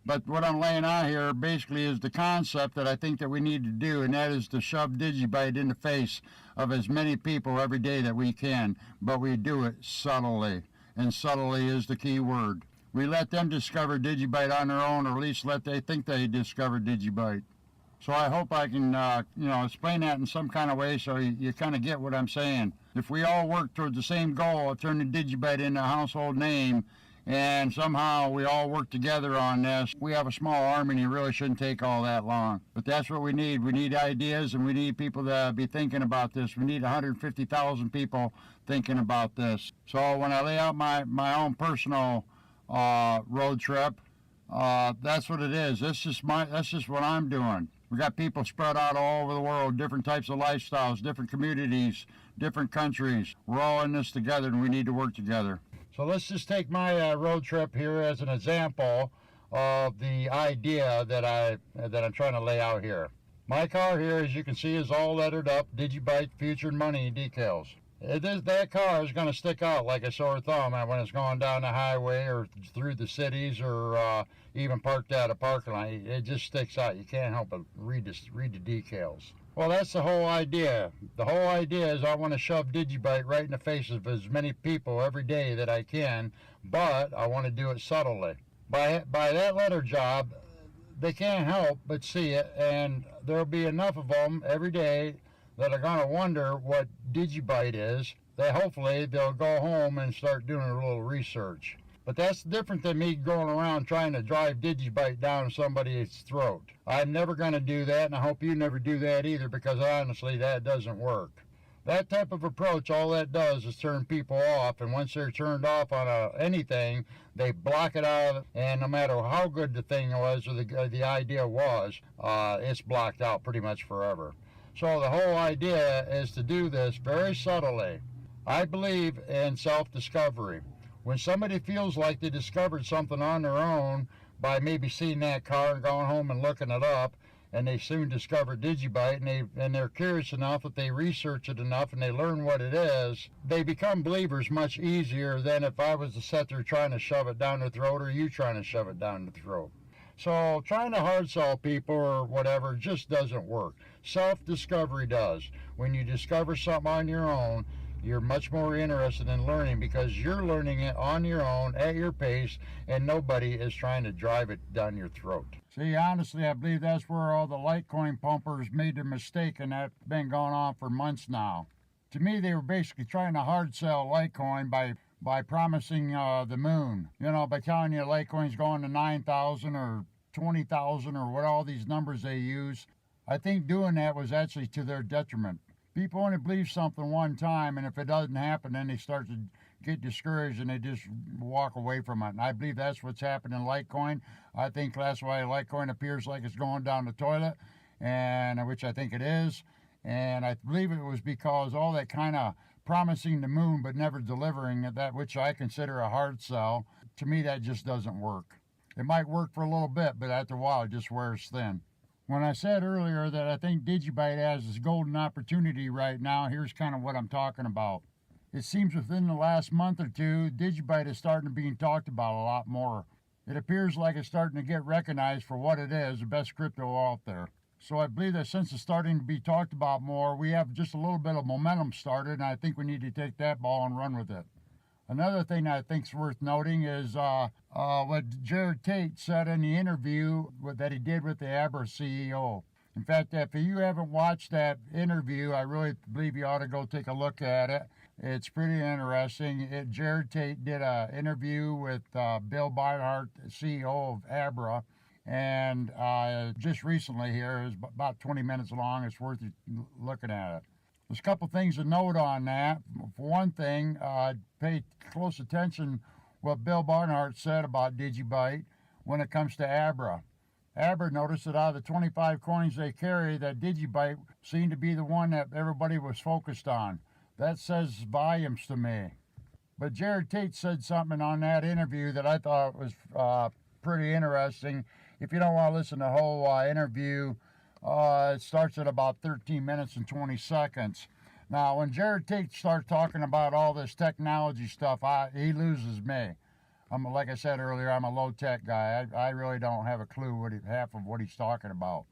But what I'm laying out here basically is the concept that I think that we need to do, and that is to shove DigiByte in the face of as many people every day that we can, but we do it subtly, and subtly is the key word. We let them discover DigiByte on their own, or at least let they think they discovered DigiByte. So I hope I can, explain that in some kind of way so you kind of get what I'm saying. If we all work towards the same goal of turning DigiByte into a household name, and somehow we all work together on this, we have a small army, and it really shouldn't take all that long. But that's what we need. We need ideas, and we need people to be thinking about this. We need 150,000 people thinking about this. So when I lay out my own personal road trip, that's what it is. That's just what I'm doing. We got people spread out all over the world, different types of lifestyles, different communities, different countries. We're all in this together, and we need to work together. So let's just take my road trip here as an example of the idea that I'm trying to lay out here. My car here, as you can see, is all lettered up, DigiByte Future Money decals. That car is going to stick out like a sore thumb when it's going down the highway or through the cities or even parked at a parking lot. It just sticks out. You can't help but read the decals. Well, that's the whole idea. The whole idea is I want to shove DigiByte right in the faces of as many people every day that I can, but I want to do it subtly. By that letter job, they can't help but see it, and there'll be enough of them every day that are going to wonder what DigiByte is, that hopefully they'll go home and start doing a little research. But that's different than me going around trying to drive DigiByte down somebody's throat. I'm never going to do that, and I hope you never do that either, because honestly, that doesn't work. That type of approach, all that does is turn people off, and once they're turned off on anything, they block it out, and no matter how good the thing was or the idea was, it's blocked out pretty much forever. So the whole idea is to do this very subtly. I believe in self-discovery. When somebody feels like they discovered something on their own by maybe seeing that car and going home and looking it up, and they soon discover DigiByte, and they're curious enough that they research it enough and they learn what it is, they become believers much easier than if I was to sit there trying to shove it down their throat or you trying to shove it down their throat. So trying to hard sell people or whatever just doesn't work. Self-discovery does. When you discover something on your own, you're much more interested in learning because you're learning it on your own at your pace, and nobody is trying to drive it down your throat. See, honestly, I believe that's where all the Litecoin pumpers made their mistake, and that's been going on for months now. To me, they were basically trying to hard sell Litecoin by promising the moon. By telling you Litecoin's going to 9,000 or 20,000 or what all these numbers they use. I think doing that was actually to their detriment. People only believe something one time, and if it doesn't happen, then they start to get discouraged and they just walk away from it. And I believe that's what's happened in Litecoin. I think that's why Litecoin appears like it's going down the toilet, and which I think it is. And I believe it was because all that kind of promising the moon but never delivering that, which I consider a hard sell, to me that just doesn't work. It might work for a little bit, but after a while it just wears thin. When I said earlier that I think DigiByte has this golden opportunity right now, here's kind of what I'm talking about. It seems within the last month or two, DigiByte is starting to be talked about a lot more. It appears like it's starting to get recognized for what it is, the best crypto out there. So I believe that since it's starting to be talked about more, we have just a little bit of momentum started, and I think we need to take that ball and run with it. Another thing I think is worth noting is what Jared Tate said in the interview that he did with the Abra CEO. In fact, if you haven't watched that interview, I really believe you ought to go take a look at it. It's pretty interesting. Jared Tate did an interview with Bill Barnhart, CEO of Abra, and just recently here, it was about 20 minutes long. It's worth looking at it. There's a couple things to note on that. For one thing, pay close attention what Bill Barnhart said about DigiByte when it comes to Abra. Abra noticed that out of the 25 coins they carry, that DigiByte seemed to be the one that everybody was focused on. That says volumes to me. But Jared Tate said something on that interview that I thought was pretty interesting. If you don't want to listen to the whole interview, it starts at about 13 minutes and 20 seconds. Now, when Jared Tate starts talking about all this technology stuff, he loses me. like I said earlier, I'm a low-tech guy. I really don't have a clue half of what he's talking about.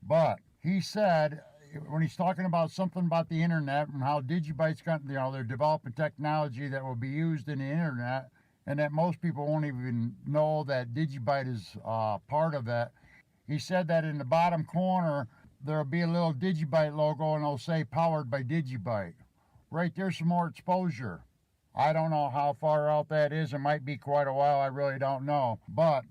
But he said, when he's talking about something about the internet and how DigiByte's got, they're developing technology that will be used in the internet, and that most people won't even know that DigiByte is part of it. He said that in the bottom corner, there'll be a little DigiByte logo and it'll say powered by DigiByte. Right there's some more exposure. I don't know how far out that is. It might be quite a while. I really don't know. But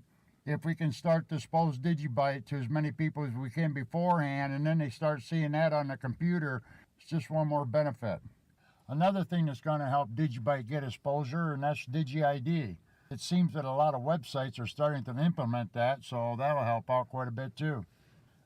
if we can start to expose DigiByte to as many people as we can beforehand, and then they start seeing that on the computer, it's just one more benefit. Another thing that's going to help DigiByte get exposure, and that's DigiID. It seems that a lot of websites are starting to implement that, so that'll help out quite a bit too.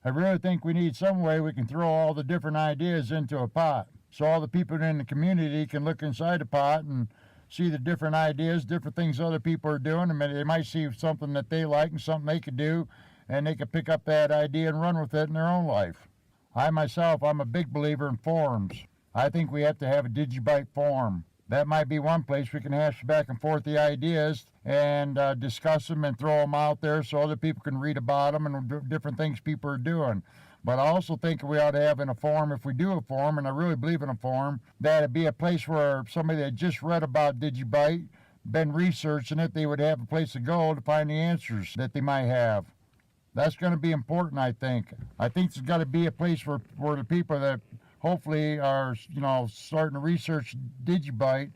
I really think we need some way we can throw all the different ideas into a pot, so all the people in the community can look inside the pot and see the different ideas, different things other people are doing. I mean, they might see something that they like and something they could do, and they could pick up that idea and run with it in their own life. I'm a big believer in forums. I think we have to have a DigiByte forum. That might be one place we can hash back and forth the ideas and discuss them and throw them out there so other people can read about them and different things people are doing. But I also think we ought to have in a forum, if we do a forum, and I really believe in a forum, that it'd be a place where somebody that just read about DigiByte, been researching it, they would have a place to go to find the answers that they might have. That's going to be important, I think. I think there's got to be a place where the people that hopefully are, starting to research DigiByte,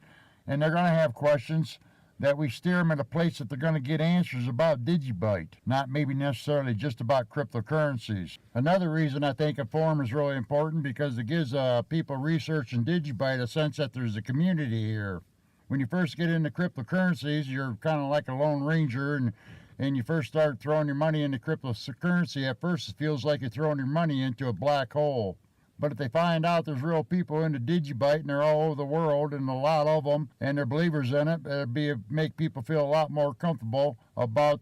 and they're going to have questions, that we steer them in a place that they're going to get answers about DigiByte, not maybe necessarily just about cryptocurrencies. Another reason I think a forum is really important, because it gives people researching DigiByte a sense that there's a community here. When you first get into cryptocurrencies, you're kind of like a lone ranger, and you first start throwing your money into cryptocurrency. At first it feels like you're throwing your money into a black hole. But if they find out there's real people into DigiByte and they're all over the world, and a lot of them, and they're believers in it, make people feel a lot more comfortable about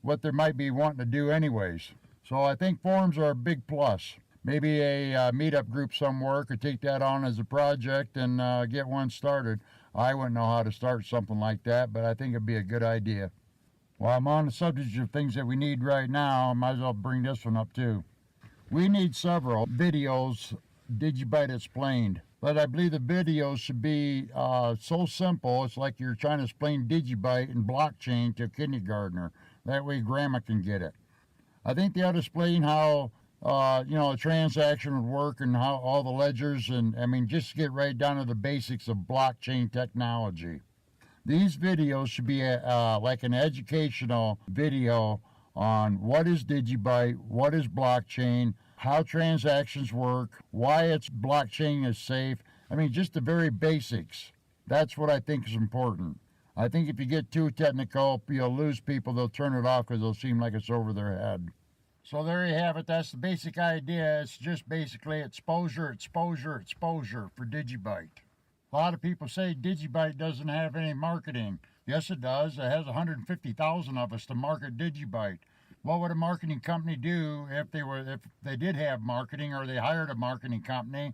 what they might be wanting to do anyways. So I think forums are a big plus. Maybe a meetup group somewhere could take that on as a project and get one started. I wouldn't know how to start something like that, but I think it'd be a good idea. While I'm on the subject of things that we need right now, I might as well bring this one up too. We need several videos, DigiByte explained, but I believe the videos should be so simple, it's like you're trying to explain DigiByte and blockchain to a kindergartner. That way grandma can get it. I think they ought to explain how, a transaction would work and how all the ledgers, and just get right down to the basics of blockchain technology. These videos should be like an educational video on what is DigiByte, what is blockchain, how transactions work, why blockchain is safe. Just the very basics. That's what I think is important. I think if you get too technical, you'll lose people. They'll turn it off because it'll seem like it's over their head. So there you have it. That's the basic idea. It's just basically exposure for DigiByte. A lot of people say DigiByte doesn't have any marketing. Yes, it does. It has 150,000 of us to market DigiByte. What would a marketing company do if they did have marketing, or they hired a marketing company?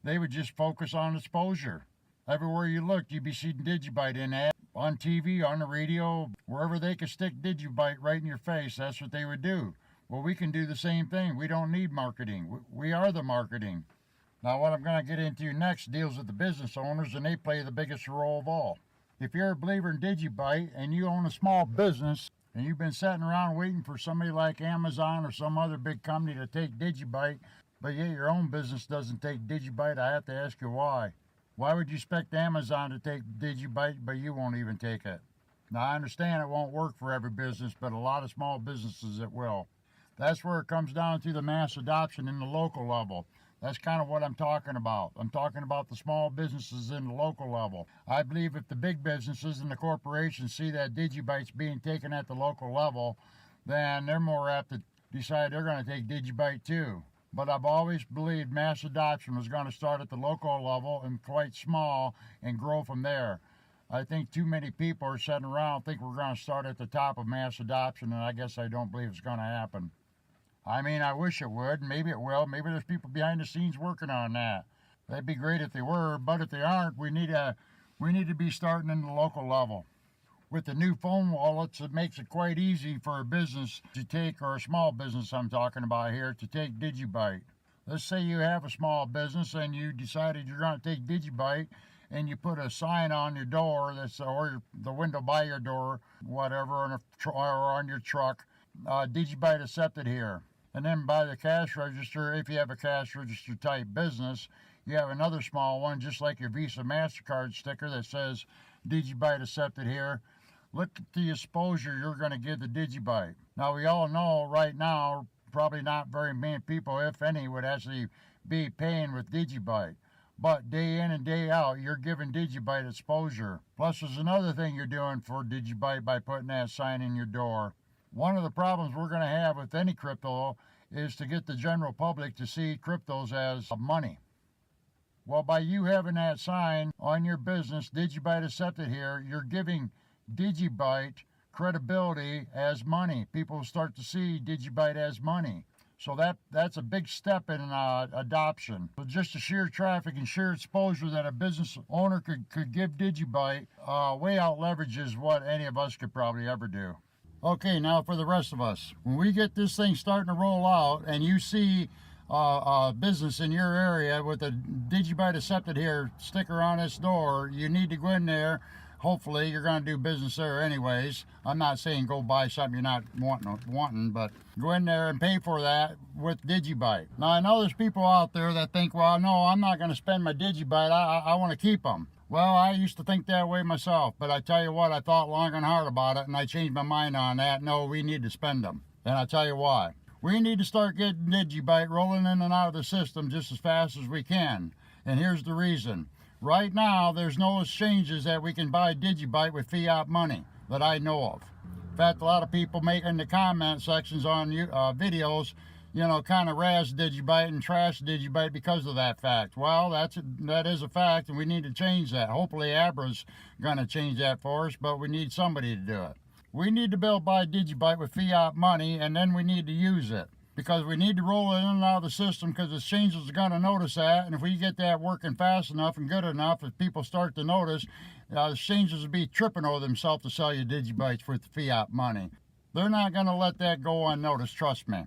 They would just focus on exposure. Everywhere you looked, you'd be seeing DigiByte in ad, on TV, on the radio, wherever they could stick DigiByte right in your face. That's what they would do. Well, we can do the same thing. We don't need marketing. We are the marketing. Now, what I'm going to get into next deals with the business owners, and they play the biggest role of all. If you're a believer in DigiByte and you own a small business, and you've been sitting around waiting for somebody like Amazon or some other big company to take DigiByte, but yet your own business doesn't take DigiByte, I have to ask you why. Why would you expect Amazon to take DigiByte, but you won't even take it? Now, I understand it won't work for every business, but a lot of small businesses it will. That's where it comes down to the mass adoption in the local level. That's kind of what I'm talking about. I'm talking about the small businesses in the local level. I believe if the big businesses and the corporations see that DigiByte's being taken at the local level, then they're more apt to decide they're going to take DigiByte too. But I've always believed mass adoption was going to start at the local level and quite small and grow from there. I think too many people are sitting around think we're going to start at the top of mass adoption, and I guess I don't believe it's going to happen. I wish it would. Maybe it will. Maybe there's people behind the scenes working on that. That'd be great if they were, but if they aren't, we need to be starting in the local level. With the new phone wallets, it makes it quite easy for a business to take, or a small business I'm talking about here, to take DigiByte. Let's say you have a small business and you decided you're going to take DigiByte, and you put a sign on your door that's, or the window by your door, whatever, or on your truck, DigiByte accepted here. And then by the cash register, if you have a cash register type business, you have another small one, just like your Visa MasterCard sticker that says DigiByte accepted here. Look at the exposure you're going to give the DigiByte. Now, we all know right now, probably not very many people, if any, would actually be paying with DigiByte. But day in and day out, you're giving DigiByte exposure. Plus, there's another thing you're doing for DigiByte by putting that sign in your door. One of the problems we're going to have with any crypto is to get the general public to see cryptos as money. Well, by you having that sign on your business, DigiByte accepted here, you're giving DigiByte credibility as money. People start to see DigiByte as money. So that's a big step in adoption. So just the sheer traffic and sheer exposure that a business owner could give DigiByte way out leverages what any of us could probably ever do. Okay, now for the rest of us. When we get this thing starting to roll out and you see a business in your area with a DigiByte accepted here sticker on its door, you need to go in there. Hopefully you're going to do business there anyways. I'm not saying go buy something you're not wanting, but go in there and pay for that with DigiByte. Now, I know there's people out there that think, well, no, I'm not going to spend my DigiByte. I want to keep them. Well, I used to think that way myself, but I tell you what, I thought long and hard about it, and I changed my mind on that. No, we need to spend them, and I'll tell you why. We need to start getting DigiByte rolling in and out of the system just as fast as we can, and here's the reason. Right now, there's no exchanges that we can buy DigiByte with fiat money that I know of. In fact, a lot of people make in the comment sections on videos, kind of razz DigiByte and trash DigiByte because of that fact. Well, that is a fact, and we need to change that. Hopefully, Abra's going to change that for us, but we need somebody to do it. We need to be able to buy DigiByte with fiat money, and then we need to use it, because we need to roll it in and out of the system, because exchanges are going to notice that, and if we get that working fast enough and good enough, if people start to notice, exchanges will be tripping over themselves to sell you DigiBytes with fiat money. They're not going to let that go unnoticed, trust me.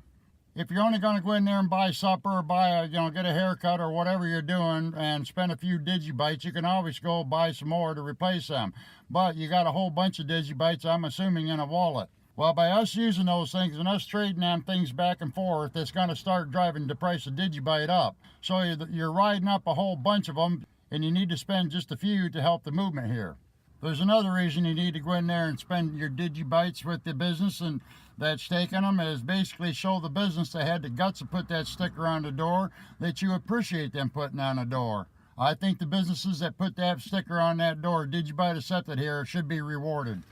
If you're only going to go in there and buy supper or get a haircut or whatever you're doing and spend a few DigiBytes, you can always go buy some more to replace them. But you got a whole bunch of DigiBytes, I'm assuming, in a wallet. Well, by us using those things and us trading them things back and forth, it's going to start driving the price of DigiByte up. So you're riding up a whole bunch of them, and you need to spend just a few to help the movement here. There's another reason you need to go in there and spend your DigiBytes with the business and that's taking them, is basically show the business they had the guts to put that sticker on the door, that you appreciate them putting on the door. I think the businesses that put that sticker on that door, DigiByte accepted here, should be rewarded.